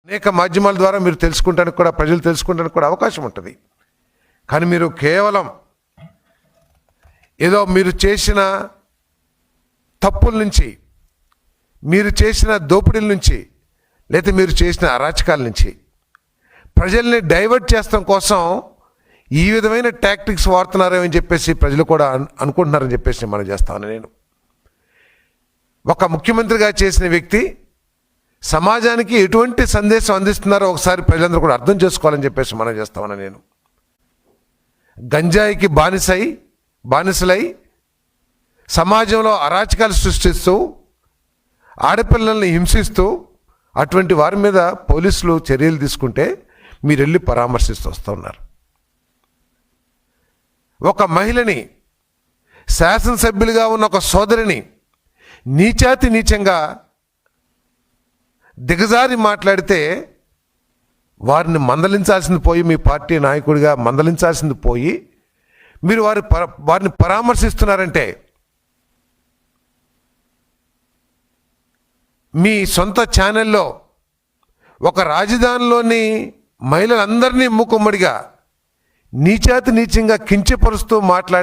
అనేక మాధ్యమాల ద్వారా మీరు తెలుసుకుంటానికి కూడా, ప్రజలు తెలుసుకుంటానికి కూడా అవకాశం ఉంటుంది. కానీ మీరు కేవలం ఏదో మీరు చేసిన తప్పుల నుంచి, మీరు చేసిన దోపిడీల నుంచి, లేదా మీరు చేసిన అరాచకాల నుంచి ప్రజల్ని డైవర్ట్ చేస్తాం కోసం ఈ విధమైన టాక్టిక్స్ వాడుతున్నారేమని చెప్పేసి ప్రజలు కూడా అనుకుంటున్నారని చెప్పేసి మనం చేస్తామని నేను. ఒక ముఖ్యమంత్రిగా చేసిన వ్యక్తి సమాజానికి ఎటువంటి సందేశం అందిస్తున్నారో ఒకసారి ప్రజలందరూ కూడా అర్థం చేసుకోవాలని చెప్పేసి మనం చేస్తామని నేను. గంజాయికి బానిసలై సమాజంలో అరాచకాలు సృష్టిస్తూ ఆడపిల్లల్ని హింసిస్తూ అటువంటి వారి మీద పోలీసులు చర్యలు తీసుకుంటే మీరు వెళ్ళి పరామర్శిస్తూ వస్తూ ఉన్నారు. ఒక మహిళని, శాసనసభ్యులుగా ఉన్న ఒక సోదరిని నీచంగా దిగజారి మాట్లాడితే వారిని మందలించాల్సింది పోయి, మీ పార్టీ నాయకుడిగా మందలించాల్సింది పోయి మీరు వారిని పరామర్శిస్తున్నారంటే మీ సొంత ఛానల్లో ఒక రాజధానిలోని మహిళలందరినీ మూకుమ్మడిగా నీచంగా కించపరుస్తూ మాట్లాడి